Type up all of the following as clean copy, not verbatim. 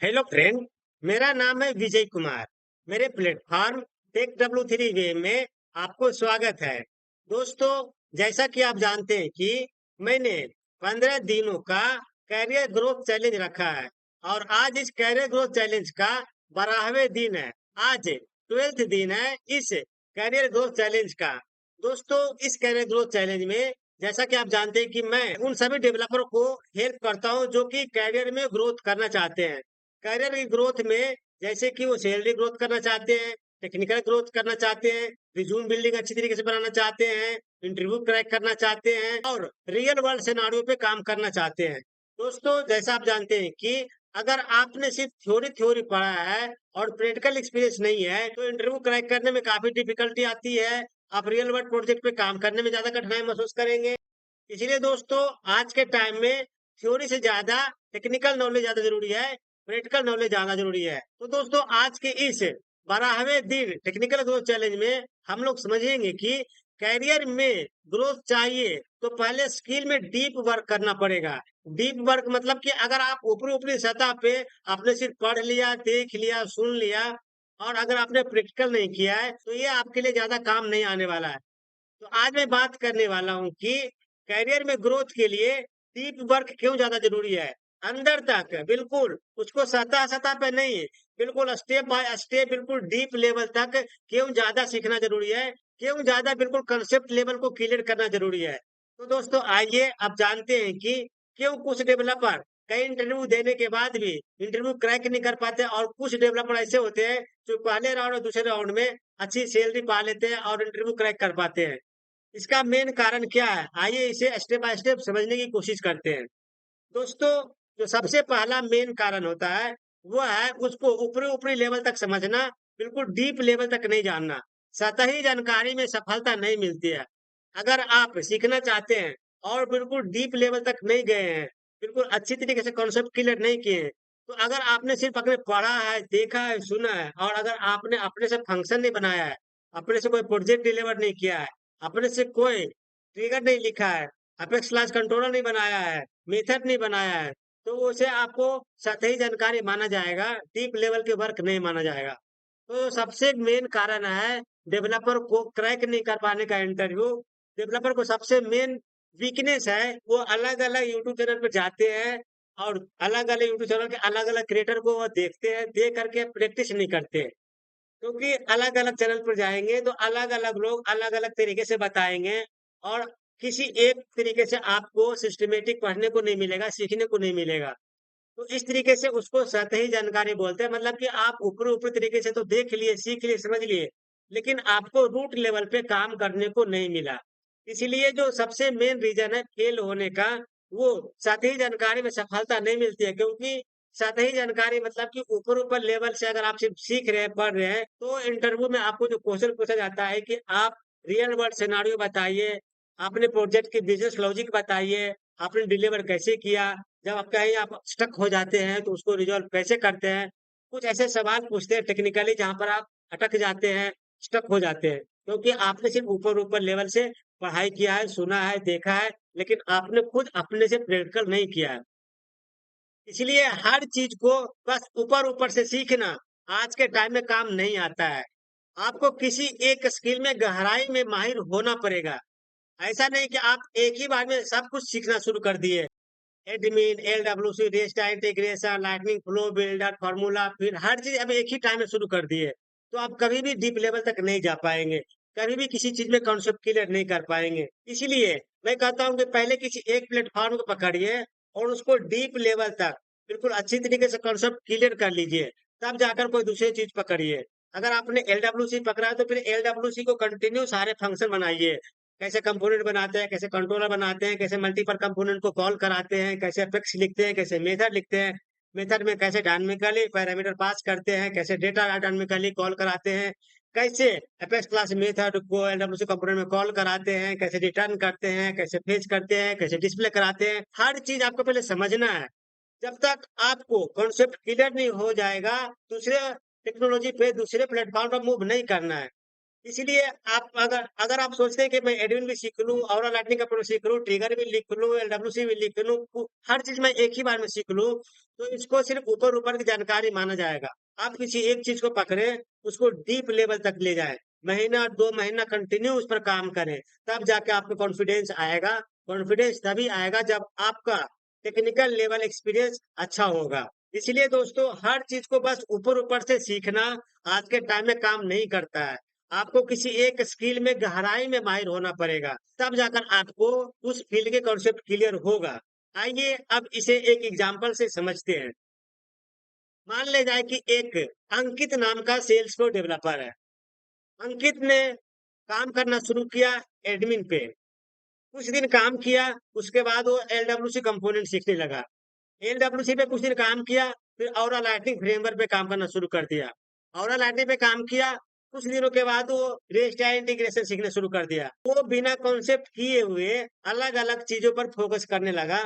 Hello friend. मेरा नाम है विजय कुमार। मेरे प्लेटफॉर्म टेक W3 वे में आपको स्वागत है। दोस्तों, जैसा कि आप जानते हैं कि मैंने 15 दिनों का कैरियर ग्रोथ चैलेंज रखा है और आज इस कैरियर ग्रोथ चैलेंज का 12वें दिन है। आज 12th दिन है इस कैरियर ग्रोथ चैलेंज का। दोस्तों, इस कैरियर ग्रोथ चैलेंज में जैसा कि आप जानते हैं कि मैं उन सभी डेवलपर को हेल्प करता हूं जो कि कैरियर में ग्रोथ करना चाहते हैं। करियर की ग्रोथ में जैसे कि वो सैलरी ग्रोथ करना चाहते हैं, टेक्निकल ग्रोथ करना चाहते हैं, रिज्यूम बिल्डिंग अच्छी तरीके से बनाना चाहते हैं, इंटरव्यू क्रैक करना चाहते हैं और रियल वर्ल्ड सिनेरियो पे काम करना चाहते हैं। दोस्तों, जैसा आप जानते हैं कि अगर आपने सिर्फ थ्योरी थ्योरी पढ़ा है और प्रैक्टिकल एक्सपीरियंस नहीं है तो इंटरव्यू क्रैक करने में काफी डिफिकल्टी आती है। आप रियल वर्ल्ड प्रोजेक्ट पे काम करने में ज्यादा कठिनाई महसूस करेंगे। इसीलिए दोस्तों, आज के टाइम में थ्योरी से ज्यादा टेक्निकल नॉलेज ज्यादा जरूरी है, प्रैक्टिकल नॉलेज ज्यादा जरूरी है। तो दोस्तों, आज के इस 12वें दिन टेक्निकल ग्रोथ चैलेंज में हम लोग समझेंगे कि कैरियर में ग्रोथ चाहिए तो पहले स्किल में डीप वर्क करना पड़ेगा। डीप वर्क मतलब कि अगर आप ऊपरी ऊपरी सतह पे आपने सिर्फ पढ़ लिया, देख लिया, सुन लिया और अगर आपने प्रैक्टिकल नहीं किया है तो ये आपके लिए ज्यादा काम नहीं आने वाला है। तो आज मैं बात करने वाला हूँ कि करियर में ग्रोथ के लिए डीप वर्क क्यों ज्यादा जरूरी है। अंदर तक बिल्कुल, उसको सतह सतह पे नहीं, बिल्कुल स्टेप बाय स्टेप, बिल्कुल डीप लेवल तक क्यों ज्यादा सीखना जरूरी है, क्यों ज्यादा बिल्कुल कंसेप्ट लेवल को क्लियर करना जरूरी है। तो दोस्तों, आइए अब जानते हैं कि क्यों कुछ डेवलपर कई इंटरव्यू देने के बाद भी इंटरव्यू क्रैक नहीं कर पाते और कुछ डेवलपर ऐसे होते हैं जो पहले राउंड और दूसरे राउंड में अच्छी सैलरी पा लेते हैं और इंटरव्यू क्रैक कर पाते हैं। इसका मेन कारण क्या है? आइए इसे स्टेप बाय स्टेप समझने की कोशिश करते हैं। दोस्तों, जो सबसे पहला मेन कारण होता है, वो है उसको ऊपरी-ऊपरी लेवल तक समझना, बिल्कुल डीप लेवल तक नहीं जानना। सतही जानकारी में सफलता नहीं मिलती है। अगर आप सीखना चाहते हैं और बिल्कुल डीप लेवल तक नहीं गए हैं, बिल्कुल अच्छी तरीके से कॉन्सेप्ट क्लियर नहीं किए हैं, तो अगर आपने सिर्फ अपने पढ़ा है, देखा है, सुना है और अगर आपने अपने से फंक्शन नहीं बनाया है, अपने से कोई प्रोजेक्ट डिलीवर नहीं किया है, अपने से कोई ट्रिगर नहीं लिखा है, अपेक्स क्लास कंट्रोलर नहीं बनाया है, मेथड नहीं बनाया है, तो उसे आपको सतही जानकारी माना जाएगा, डीप लेवल के वर्क नहीं माना जाएगा। तो सबसे मेन कारण है डेवलपर को क्रैक नहीं कर पाने का इंटरव्यू। डेवलपर को सबसे मेन वीकनेस है, वो अलग-अलग यूट्यूब चैनल पे जाते हैं और अलग-अलग यूट्यूब चैनल के अलग-अलग क्रिएटर को वो देखते हैं, देख करके प्रैक्टिस नहीं करते। क्योंकि अलग-अलग चैनल पर जाएँगे तो अलग-अलग लोग अलग-अलग तरीके से बताएँगे और किसी एक तरीके से आपको सिस्टमैटिक पढ़ने को नहीं मिलेगा, सीखने को नहीं मिलेगा। तो इस तरीके से उसको सतही जानकारी बोलते हैं, मतलब कि आप ऊपरी-ऊपरी तरीके से तो देख लिए, सीख लिए, समझ लिए, लेकिन आपको रूट लेवल पे काम करने को नहीं मिला। इसीलिए जो सबसे मेन रीज़न है फेल होने का, वो सतही जानकारी में सफलता नहीं मिलती है, क्योंकि सतही जानकारी मतलब कि ऊपर-ऊपर लेवल से अगर आप सिर्फ सीख रहे हैं, पढ़ रहे हैं, तो इंटरव्यू में आपको जो क्वेश्चन पूछा जाता है कि आप रियल वर्ल्ड सिनेरियो बताइए, आपने प्रोजेक्ट की बिज़नेस लॉजिक बताइए, आपने डिलीवर कैसे किया, जब आप कहीं आप स्टक हो जाते हैं तो उसको रिज़ॉल्व कैसे करते हैं? कुछ ऐसे सवाल पूछते हैं टेक्निकली जहाँ पर आप अटक जाते हैं, स्टक हो जाते हैं। क्योंकि आपने सिर्फ़ ऊपर-ऊपर लेवल से पढ़ाई किया है, सुना है, देखा है, लेकिन आपने खुद अपने से प्रैक्टिकल नहीं किया है। इसलिए हर चीज़ को बस ऊपर-ऊपर से सीखना आज के टाइम में काम नहीं आता है। आपको किसी एक स्किल में गहराई में माहिर होना पड़ेगा। ऐसा नहीं कि आप एक ही बार में सब कुछ सीखना शुरू कर दिए। Admin, LWC, REST integration, lightning flow builder, formula, फिर हर चीज़ अब एक ही टाइम में शुरू कर दिए। तो आप कभी भी डीप लेवल तक नहीं जा पाएँगे। कभी भी किसी चीज़ में कॉन्सेप्ट क्लियर नहीं कर पाएँगे। इसीलिए मैं कहता हूँ कि पहले किसी एक प्लेटफ़ॉर्म को पकड़िए और उसको डीप लेवल तक बिल्कुल अच्छी तरीके से कॉन्सेप्ट क्लियर कर लीजिए। तब जाकर कोई दूसरी चीज़ पकड़िए। अगर आपने एलडब्ल्यूसी पकड़ा है तो फिर एलडब्ल्यूसी को कंटिन्यू सारे फंक्शन बनाइए। कैसे कंपोनेंट बनाते हैं, कैसे कंट्रोलर बनाते हैं, कैसे मल्टीपल कंपोनेंट को कॉल कराते हैं, कैसे अपेक्स लिखते हैं, कैसे मेथड लिखते हैं, मेथड में कैसे डायनामिकली पैरामीटर पास करते हैं, कैसे डेटा डायनामिकली कॉल कराते हैं, कैसे अपेक्स क्लास मेथड को एलडब्ल्यूसी कंपोनेंट में कॉल कराते हैं, कैसे रिटर्न करते हैं, कैसे फेच करते हैं, कैसे डिस्प्ले कराते हैं, हर चीज आपको पहले समझना है। जब तक आपको कॉन्सेप्ट क्लियर नहीं हो जाएगा, दूसरे टेक्नोलॉजी पे दूसरे प्लेटफॉर्म पर मूव नहीं करना है। इसलिए आप अगर अगर आप सोचते हैं कि मैं एडमिन भी सीख लूँ, औरा लाइटनिंग का प्रो सीख लूँ, ट्रिगर भी लिख लूँ, एलडब्ल्यूसी भी लिख लूँ, हर चीज़ मैं एक ही बार में सीख लूँ, तो इसको सिर्फ़ ऊपर-ऊपर की जानकारी माना जाएगा। आप किसी एक चीज़ को पकड़ें, उसको डीप लेवल तक ले जाएँ, महीना, 2 महीना कंटिन्यू उस पर काम करें, तब जाके आपको कॉन्फिडेंस आएगा। कॉन्फिडेंस तभी आएगा जब आपका टेक्निकल लेवल एक्सपीरियंस अच्छा होगा। इसलिए दोस्तों हर चीज़ को बस ऊपर-ऊपर से सीखना आज के टाइम में काम नहीं करता है। आपको किसी एक स्किल में गहराई में माहिर होना पड़ेगा, तब जाकर आपको उस फील्ड के कॉन्सेप्ट क्लियर होगा। आइए अब इसे एक एग्जांपल से समझते हैं। मान ले जाए कि एक अंकित नाम का सेल्सफोर्स डेवलपर है। अंकित ने काम करना शुरू किया एडमिन पे। कुछ दिन काम किया, उसके बाद वो एलडब्ल्यूसी कंपोनेंट सीखने लगा। एलडब्ल्यूसी पे कुछ दिन काम किया, फिर औरा लाइटनिंग फ्रेमवर्क पे काम करना शुरू कर दिया। औरा लाइटनिंग पे काम किया, कुछ दिनों के बाद वो रेस्ट या इंटीग्रेशन सीखना शुरू कर दिया। वो बिना कॉन्सेप्ट किए हुए अलग-अलग चीज़ों पर फोकस करने लगा।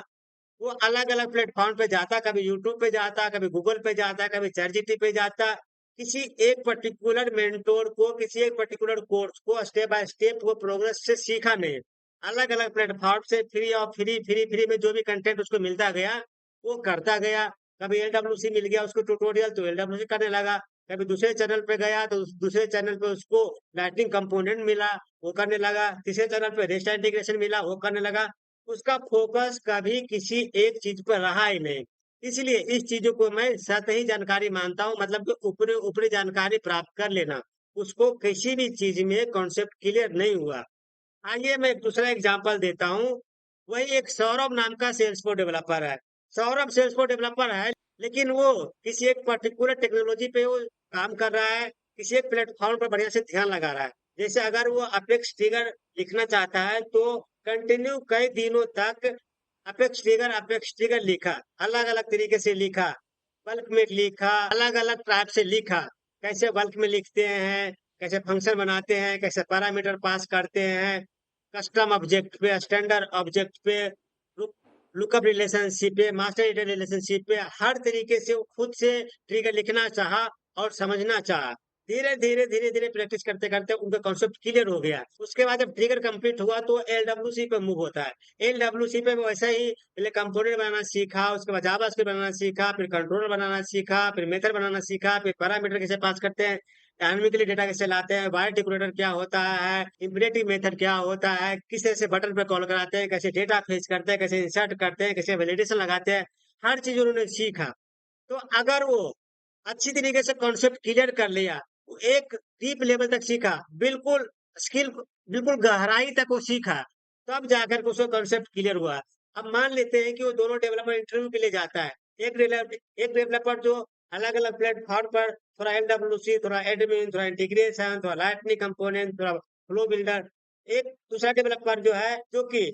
वो अलग-अलग प्लेटफ़ॉर्म पे जाता, कभी यूट्यूब पे जाता, कभी गूगल पे जाता, कभी चैटजीपीटी पे जाता। किसी एक पर्टिकुलर मेंटर को, किसी एक पर्टिकुलर कोर्स को स्टेप बाय स्टेप वो प्रोग्रेस से सीखा नहीं। अलग-अलग प्लेटफ़ॉर्म से फ्री में जो भी कंटेंट उसको मिलता गया, वो करता गया। कभी एलडब्ल्यूसी मिल गया उसको ट्यूटोरियल तो एलडब्ल्यूसी करने लगा। कभी दूसरे चैनल पे गया तो उस दूसरे चैनल पे उसको लाइटनिंग कंपोनेंट मिला, वो करने लगा। तीसरे चैनल पे रेस्ट इंटीग्रेशन मिला, वो करने लगा। उसका फ़ोकस कभी किसी एक चीज़ पर रहा ही नहीं। इसलिए इस चीज़ों को मैं सतही जानकारी मानता हूँ मतलब कि ऊपरी-ऊपरी जानकारी प्राप्त कर लेना। उसको किसी भी चीज़ में कॉन्सेप्ट क्लियर नहीं हुआ। आइए मैं एक दूसरा एग्ज़ाम्पल देता हूँ। वही एक सौरभ नाम का सेल्सफोर्स डेवलपर है। सौरभ सेल्सफोर्स डेवलपर है, लेकिन वो किसी एक पर्टिकुलर टेक्नोलॉजी पे वो काम कर रहा है, किसी एक प्लेटफ़ॉर्म पर बढ़िया से ध्यान लगा रहा है। जैसे अगर वो अपेक्स ट्रिगर लिखना चाहता है, तो कंटिन्यू कई दिनों तक अपेक्स ट्रिगर लिखा, अलग-अलग तरीके से लिखा, बल्क में लिखा, अलग-अलग टाइप से लिखा। कैसे बल्क में लिखते हैं, कैसे फंक्शन बनाते हैं, कैसे पैरामीटर पास करते हैं, कस्टम ऑब्जेक्ट पे, स्टैंडर्ड ऑब्जेक्ट पे, लुक लुकअप रिलेशनशिप पे, मास्टर ईटर रिलेशनशिप पे, हर तरीके से वो खुद से ट्रिगर लिखना चाहा और समझना चाहा। धीरे-धीरे प्रैक्टिस करते-करते उनका कॉन्सेप्ट क्लियर हो गया। उसके बाद जब ट्रिगर कंप्लीट हुआ तो एलडब्ल्यूसी पे मूव होता है। एलडब्ल्यूसी पे वो वैसे ही पहले कंपोनेंट बनाना सीखा, उसके बाद जावास्क्रिप्ट बनाना सीखा, फिर कंट्रोलर बनाना सीखा, फिर मेथड बनाना सीखा, फिर पैरामीटर कैसे पास करते हैं, डायनामिकली डेटा कैसे लाते हैं, वाइड डेकोरेटर क्या होता है, इम्परेटिव मेथड क्या होता है, किस तरह से बटन पे कॉल कराते हैं, कैसे डेटा फेच करते हैं, कैसे इंसर्ट करते हैं, कैसे वैलिडेशन लगाते हैं, हर चीज़ उन्होंने सीखा। तो अगर वो अच्छी तरीके से कॉन्सेप्ट क्लियर कर लिया, वो एक डीप लेवल तक सीखा, बिल्कुल स्किल बिल्कुल गहराई तक वो सीखा, तब जाकर के उसको कॉन्सेप्ट क्लियर हुआ। अब मान लेते हैं कि वो दोनों डेवलपर इंटरव्यू के लिए जाता है। एक डेवलपर जो अलग-अलग प्लेटफ़ॉर्म पर थोड़ा एलडब्ल्यूसी, थोड़ा एडमिन, थोड़ा इंटीग्रेशन, थोड़ा लाइटनिंग कंपोनेंट, थोड़ा फ्लो बिल्डर। एक दूसरा डेवलपर जो है, जो कि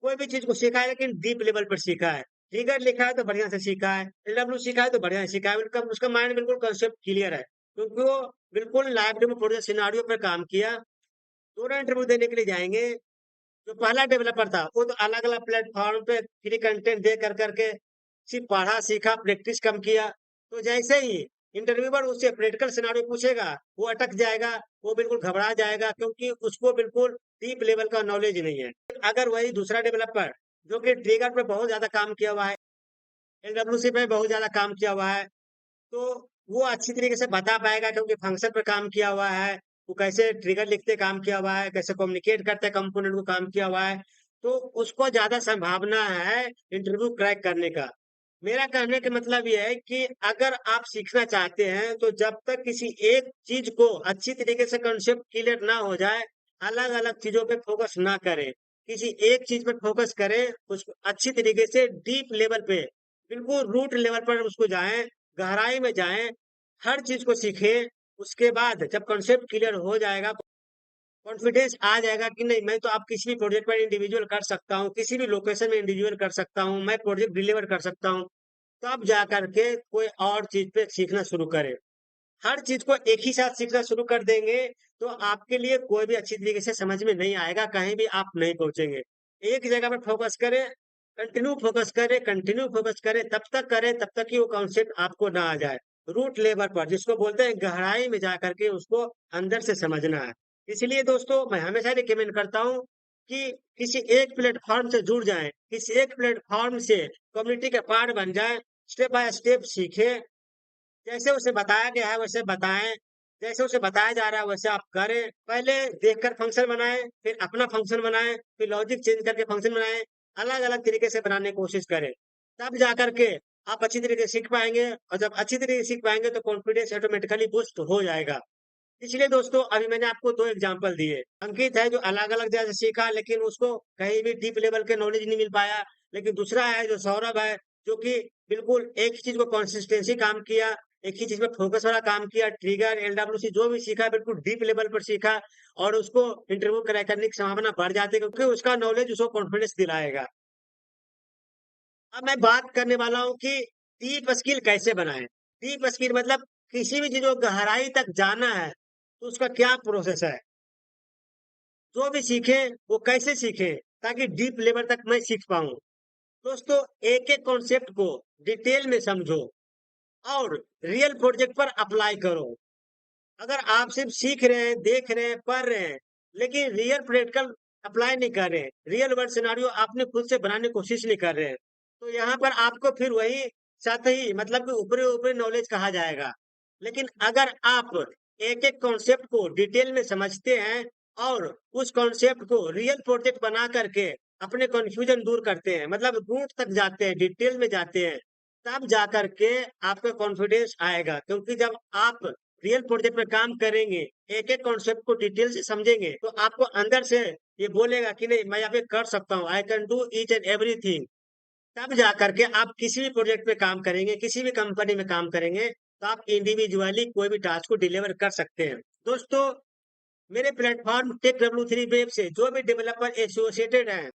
कोई भी चीज़ को सीखा है लेकिन डीप लेवल पर सीखा है। ट्रिगर लिखा है तो बढ़िया से सीखा है, एलडब्ल्यू सीखा है तो बढ़िया से सीखा है, उनका उसका माइंड बिल्कुल कांसेप्ट क्लियर है, क्योंकि वो बिल्कुल लाइव डेमो प्रोजेक्ट सिनेरियो पे काम किया। दोनों इंटरव्यू देने के लिए जाएँगे, जो पहला डेवलपर था, वो तो अलग-अलग प्लेटफ़ॉर्म पे फ्री कंटेंट दे कर के सिर्फ़ पढ़ा, सीखा, प्रैक्टिस कम किया। तो जैसे ही इंटरव्यूअर उससे प्रैक्टिकल सिनेरियो पूछेगा, वो अटक जाएगा, वो बिल्कुल घबरा जाएगा क्योंकि उसको बिल्कुल डीप लेवल का नॉलेज नहीं है। अगर वही दूसरा डेवलपर, जो कि ट्रिगर पे बहुत ज़्यादा काम किया हुआ है, एलडब्ल्यूसी पे बहुत ज़्यादा काम किया हुआ है, तो वो अच्छी तरीके से बता पाएगा क्योंकि फंक्शन पे काम किया हुआ है, वो कैसे ट्रिगर लिखते काम किया हुआ है, कैसे कम्युनिकेट करते कंपोनेंट को काम किया हुआ है, तो उसको ज़्यादा संभावना है इंटरव्यू क्रैक करने का। मेरा कहने का मतलब ये है कि अगर आप सीखना चाहते हैं, तो जब तक किसी एक चीज़ को अच्छी तरीके से कांसेप्ट क्लियर ना हो जाए, अलग-अलग चीज़ों पे फोकस ना करें। किसी एक चीज़ पे फोकस करें, उसको अच्छी तरीके से डीप लेवल पे, बिल्कुल रूट लेवल पर उसको जाएँ, गहराई में जाएँ, हर चीज़ को सीखें। उसके बाद जब कॉन्सेप्ट क्लियर हो जाएगा, कॉन्फिडेंस आ जाएगा कि नहीं मैं तो अब किसी भी प्रोजेक्ट पर इंडिविजुअल कर सकता हूँ, किसी भी लोकेशन में इंडिविजुअल कर सकता हूँ, मैं प्रोजेक्ट डिलीवर कर सकता हूँ। तब जा कर के कोई और चीज़ पे सीखना शुरू करें। हर चीज़ को एक ही साथ सीखना शुरू कर देंगे, तो आपके लिए कोई भी अच्छी तरीके से समझ में नहीं आएगा, कहीं भी आप नहीं पहुँचेंगे। एक जगह पे फोकस करें, कंटिन्यू फोकस करें, तब तक कि वो कॉन्सेप्ट आपको ना आ जाए। रूट लेवल पर जिसको बोलते हैं गहराई में जा कर के उसको अंदर से समझना है। इसलिए दोस्तों मैं हमेशा रिकमेंड करता हूँ कि किसी एक प्लेटफ़ॉर्म से जुड़ जाएँ, किसी एक प्लेटफ़ॉर्म से कम्युनिटी के पार्ट बन जाएँ, स्टेप बाय स्टेप सीखें, जैसे उसे बताया गया है वैसे बताएँ, जैसे उसे बताया जा रहा है वैसे आप करें। पहले देखकर फंक्शन बनाएँ, फिर अपना फंक्शन बनाएँ, फिर लॉजिक चेंज करके फंक्शन बनाएँ, अलग-अलग तरीके से बनाने की कोशिश करें। तब जाकर के आप अच्छी तरीके से सीख पाएँगे और जब अच्छी तरीके से सीख पाएँगे तो कॉन्फिडेंस ऑटोमैटिकली बूस्ट हो जाएगा। इसलिए दोस्तों अभी मैंने आपको 2 एग्ज़ाम्पल दिए। अंकित है जो अलग-अलग जगह से सीखा लेकिन उसको कहीं भी डीप लेवल के नॉलेज नहीं मिल पाया। लेकिन दूसरा है जो सौरभ है जो कि बिल्कुल एक ही चीज़ को कंसिस्टेंसी काम किया, एक ही चीज़ पे फोकस वाला काम किया, ट्रिगर, एलडब्ल्यूसी जो भी सीखा बिल्कुल डीप लेवल पर सीखा और उसको इंटरव्यू क्रैक करने की संभावना बढ़ जाती है क्योंकि उसका नॉलेज उसको कॉन्फिडेंस दिलाएगा। अब मैं बात करने वाला हूँ कि डीप स्किल कैसे बनाएँ? डीप स्किल मतलब किसी भी चीज़ को गहराई तक जाना है, तो उसका क्या प्रोसेस है? जो भी सीखें, वो कैसे सीखें? ताकि डीप लेवल तक मैं सीख पाऊँ। दोस्तों, एक-एक कॉन्सेप्ट को डिटेल में समझो और रियल प्रोजेक्ट पर अप्लाई करो। अगर आप सिर्फ सीख रहे हैं, देख रहे हैं, पढ़ रहे हैं, लेकिन रियल प्रैक्टिकल अप्लाई नहीं कर रहे हैं, रियल वर्ल्ड सिनेरियो आपने खुद से बनाने की कोशिश नहीं कर रहे हैं, तो यहाँ पर आपको फिर वही सतही मतलब कि ऊपरी-ऊपरी नॉलेज कहा जाएगा। लेकिन अगर आप एक-एक कॉन्सेप्ट को डिटेल में समझते हैं और उस कॉन्सेप्ट को रियल प्रोजेक्ट बना करके अपने कन्फ्यूजन दूर करते हैं, मतलब रूट तक जाते हैं, डिटेल में जाते हैं, तब जाकर के आपका कॉन्फिडेंस आएगा। क्योंकि जब आप रियल प्रोजेक्ट पे काम करेंगे, एक-एक कॉन्सेप्ट को डिटेल से समझेंगे, तो आपको अंदर से ये बोलेगा कि नहीं मैं यहाँ पे कर सकता हूँ, I can do each and everything. तब जाकर के आप किसी भी प्रोजेक्ट पे काम करेंगे, किसी भी कंपनी में काम करेंगे, तो आप इंडिविजुअली कोई भी टास्क को डिलीवर कर सकते हैं। दोस्तों, मेरे प्लेटफ़ॉर्म टेक डब्ल्यू3 वेब से जो भी डेवलपर एसोसिएटेड हैं,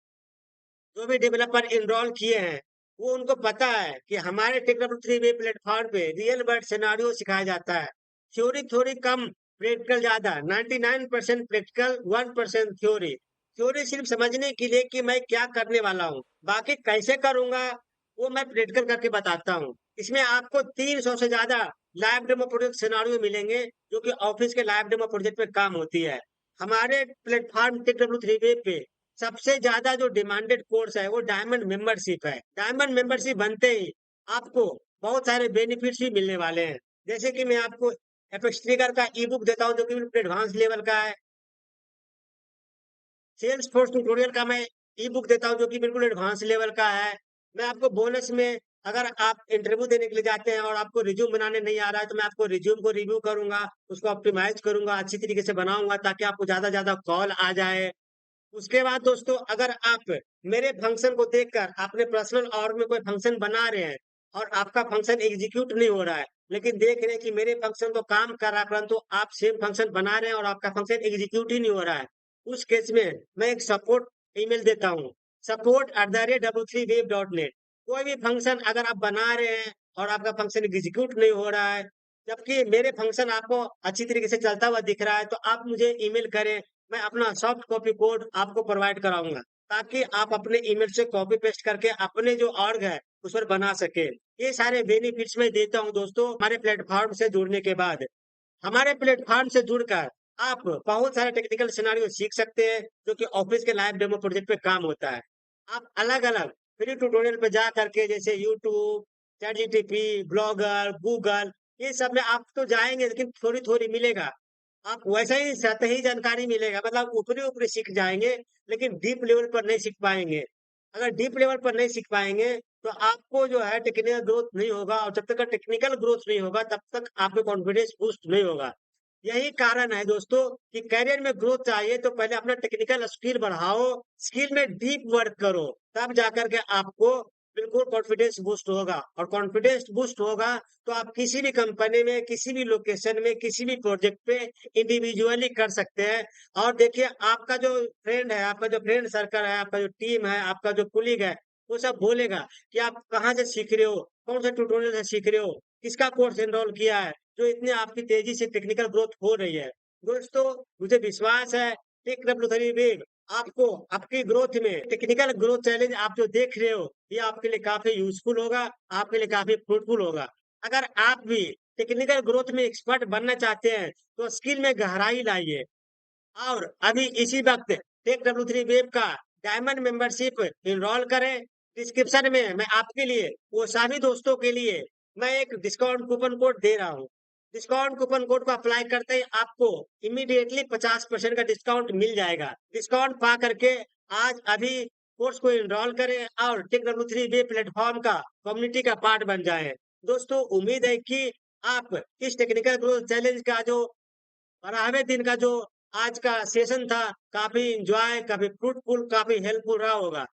जो भी डेवलपर एनरोल किए हैं, वो उनको पता है कि हमारे टेक्नोलॉजी वेब प्लेटफ़ॉर्म पे रियल वर्ल्ड सिनेरियो सिखाया जाता है। थ्योरी थोड़ी कम, प्रैक्टिकल ज़्यादा, 99% प्रैक्टिकल, 1% थ्योरी। थ्योरी सिर्फ़ समझने के लिए कि मैं क्या करने वाला हूँ, बाकी कैसे करूँगा, वो मैं प्रैक्टिकल करके बताता हूँ। इसमें आपको 300 से ज़्यादा लाइव डेमो प्रोजेक्ट सिनेरियो मिलेंगे, जो कि ऑफ़िस के लाइव डेमो प्रोजेक्ट पे काम होती है। हमारे प्लेटफ़ॉर्म टेक डब्ल्यू3 वेब पे सबसे ज़्यादा जो डिमांडेड कोर्स है, वो डायमंड मेंबरशिप है। डायमंड मेंबरशिप बनते ही आपको बहुत सारे बेनिफिट्स भी मिलने वाले हैं। जैसे कि मैं आपको एपेक्स ट्रिगर का ई-बुक देता हूँ, जो कि बिल्कुल एडवांस लेवल का है। सेल्सफोर्स ट्यूटोरियल का मैं ई-बुक देता हूँ, जो कि बिल्कुल एडवांस लेवल का है। मैं आपको बोनस में अगर आप इंटरव्यू देने के लिए जाते हैं और आपको रिज़्यूम बनाने नहीं आ रहा है, तो मैं आपको रिज़्यूम को रिव्यू करूँगा, उसको ऑप्टिमाइज़ करूँगा, अच्छी तरीके से बनाऊँगा ताकि आपको ज़्यादा से ज़्यादा कॉल आ जाए। उसके बाद दोस्तों अगर आप मेरे फंक्शन को देखकर अपने पर्सनल ऑर्ग में कोई फंक्शन बना रहे हैं और आपका फंक्शन एग्जीक्यूट नहीं हो रहा है, लेकिन देख रहे हैं कि मेरे फंक्शन तो काम कर रहा है परंतु आप सेम फंक्शन बना रहे हैं और आपका फंक्शन एग्जीक्यूट ही नहीं हो रहा है। उस केस में मैं एक सपोर्ट ईमेल देता हूँ, support@w3web.net। कोई भी फंक्शन अगर आप बना रहे हैं और आपका फंक्शन एग्जीक्यूट नहीं हो रहा है, जबकि मेरे फंक्शन आपको अच्छी तरीके से चलता हुआ दिख रहा है, तो आप मुझे ईमेल करें, मैं अपना सॉफ्ट कॉपी कोड आपको प्रोवाइड कराऊँगा, ताकि आप अपने ईमेल से कॉपी पेस्ट करके अपने जो ऑर्ग है, उस पर बना सकें। ये सारे बेनिफिट्स मैं देता हूँ दोस्तों हमारे प्लेटफ़ॉर्म से जुड़ने के बाद। हमारे प्लेटफ़ॉर्म से जुड़कर आप बहुत सारे टेक्निकल सिनेरियो सीख सकते हैं, जो कि ऑफ़िस के लाइव डेमो प्रोजेक्ट पे काम होता है। आप अलग-अलग फ्री ट्यूटोरियल पे जा करके जैसे यूट्यूब, चैटजीपीटी, ब्लॉगर, गूगल ये सब में आप तो जाएँगे लेकिन थोड़ी-थोड़ी मिलेगा। आप वैसे ही सतही जानकारी मिलेगा मतलब ऊपरी-ऊपरी सीख जाएँगे, लेकिन डीप लेवल पर नहीं सीख पाएँगे। अगर डीप लेवल पर नहीं सीख पाएँगे, तो आपको जो है टेक्निकल ग्रोथ नहीं होगा और जब तक टेक्निकल ग्रोथ नहीं होगा, तब तक आपका कॉन्फिडेंस बूस्ट नहीं होगा। यही कारण है दोस्तों कि करियर में ग्रोथ चाहिए तो पहले अपना टेक्निकल स्किल बढ़ाओ, स्किल में डीप वर्क करो, तब जाकर के आपको बिल्कुल कॉन्फिडेंस बूस्ट होगा और कॉन्फिडेंस बूस्ट होगा तो आप किसी भी कंपनी में, किसी भी लोकेशन में, किसी भी प्रोजेक्ट पे इंडिविजुअली कर सकते हैं। और देखिए आपका जो फ्रेंड है, आपका जो फ्रेंड सर्कल है, आपका जो टीम है, आपका जो कोलीग है, वो सब बोलेगा कि आप कहाँ से सीख रहे हो, कौन से ट्यूटोरियल से सीख रहे हो, किसका कोर्स एनरोल किया है, जो इतनी आपकी तेजी से टेक्निकल ग्रोथ हो रही है। दोस्तों, मुझे विश्वास है टेक डब्ल्यू3 वेब आपको आपकी ग्रोथ में टेक्निकल ग्रोथ चैलेंज आप जो देख रहे हो, ये आपके लिए काफ़ी यूज़फुल होगा, आपके लिए काफ़ी फ्रूटफुल होगा। अगर आप भी टेक्निकल ग्रोथ में एक्सपर्ट बनना चाहते हैं, तो स्किल में गहराई लाइए। और अभी इसी वक्त टेक W3 वेब का डायमंड मेंबरशिप इनरोल करें। डिस्क्रिप्शन में मैं आपके लिए वो सभी दोस्तों के लिए मैं एक डिस्काउंट कूपन कोड दे रहा हूँ। डिस्काउंट कूपन कोड को अप्लाई करते ही आपको इमीडिएटली 50% का डिस्काउंट मिल जाएगा। डिस्काउंट पा करके आज अभी कोर्स को इनरोल करें और टेक W3 वेब प्लेटफॉर्म का कम्युनिटी का पार्ट बन जाएं। दोस्तों, उम्मीद है कि आप इस टेक्निकल ग्रोथ चैलेंज का जो 12वें दिन का जो आज का सेशन था, काफी एंजॉय, काफी फ्रूटफुल, काफी हेल्पफुल रहा होगा।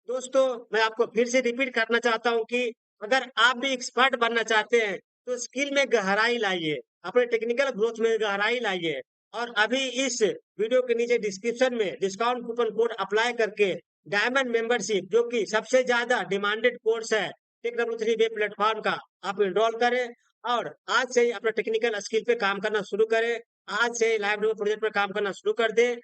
दोस्तों, मैं आपको फिर से रिपीट करना चाहता हूँ कि अगर आप भी एक्सपर्ट बनना चाहते हैं, तो स्किल में गहराई लाइए, अपने टेक्निकल ग्रोथ में गहराई लाइए और अभी इस वीडियो के नीचे डिस्क्रिप्शन में डिस्काउंट कूपन कोड अप्लाई करके डायमंड मेंबरशिप, जो कि सबसे ज्यादा डिमांडेड कोर्स है टेक W3 वेब प्लेटफॉर्म का, आप एनरोल करें और आज से ही अपना टेक्निकल स्किल पे काम करना शुरू करें। आज से लाइव डेमो प्रोजेक्ट पर काम करना शुरू कर दें।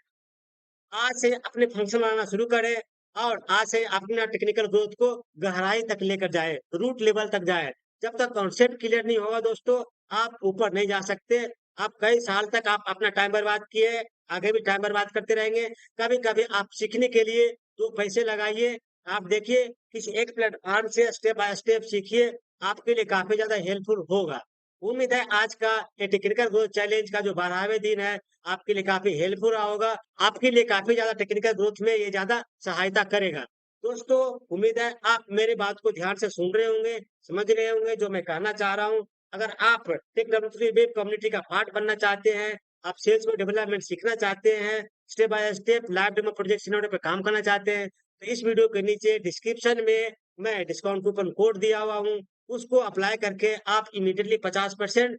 आज से अपने फंक्शन बनाना शुरू करें और आज से अपना टेक्निकल ग्रोथ को गहराई तक लेकर जाए, रूट लेवल तक जाए। जब तक कॉन्सेप्ट क्लियर नहीं होगा दोस्तों, आप ऊपर नहीं जा सकते। आप कई साल तक आप अपना टाइम बर्बाद किए, आगे भी टाइम बर्बाद करते रहेंगे। कभी-कभी आप सीखने के लिए 2 पैसे लगाइए। आप देखिए किसी एक प्लेटफॉर्म से स्टेप बाय स्टेप सीखिए, आपके लिए काफ़ी ज़्यादा हेल्पफुल होगा। उम्मीद है आज का ये टेक्निकल ग्रोथ चैलेंज का जो 12वें दिन है, आपके लिए काफ़ी हेल्पफुल रहा होगा। आपके लिए काफ़ी ज़्यादा टेक्निकल ग्रोथ में ये ज़्यादा सहायता करेगा। दोस्तों, उम्मीद है आप मेरी बात को ध्यान से सुन रहे होंगे, समझ रहे होंगे जो मैं कहना चाह रहा हूँ। अगर आप टेक W3 वेब कम्युनिटी का पार्ट बनना चाहते हैं, आप सेल्स में डेवलपमेंट सीखना चाहते हैं, step by step live demo project scenario पे काम करना चाहते हैं, तो इस वीडियो के नीचे डिस्क्रिप्शन में मैं डिस्काउंट कूपन कोड दिया हुआ हूँ, उसको अप्लाई करके आप इमीडिएटली 50%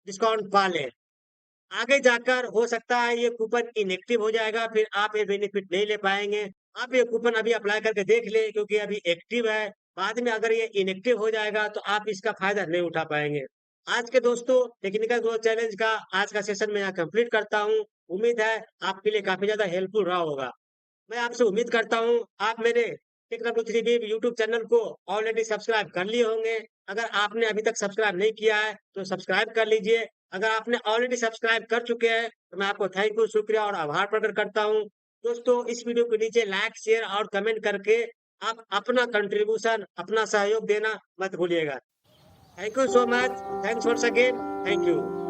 डिस्काउंट पा लें। आगे जाकर हो सकता है ये कूपन इनएक्टिव हो जाएगा, फिर आप ये बेनिफिट नहीं ले पाएँगे। आप ये कूपन अभी अप्लाई करके देख लें क्योंकि अभी एक्टिव है। बाद में अगर ये इनएक्टिव हो जाएगा तो आप इसका फ़ायदा नहीं उठा पाएँगे। आज के दोस्तों टेक्निकल ग्रोथ चैलेंज का आज का सेशन मैं यहाँ कंप्लीट करता हूँ। उम्मीद है आपके लिए काफ़ी ज़्यादा हेल्पफुल रहा होगा। मैं आपसे उम्मीद करता हूँ आप मेरे टेक्नो3 यूट्यूब चैनल को ऑलरेडी सब्सक्राइब कर लिए होंगे। अगर आपने अभी तक सब्सक्राइब नहीं किया है तो सब्सक्राइब कर लीजिए। अगर आपने ऑलरेडी सब्सक्राइब कर चुके हैं तो मैं आपको थैंक यू, शुक्रिया और आभार प्रकट करता हूँ। दोस्तों, इस वीडियो के नीचे लाइक, शेयर और कमेंट करके आप अपना कंट्रीब्यूशन, अपना सहयोग देना मत भूलिएगा। Thank you so much. Thanks once again. Thank you.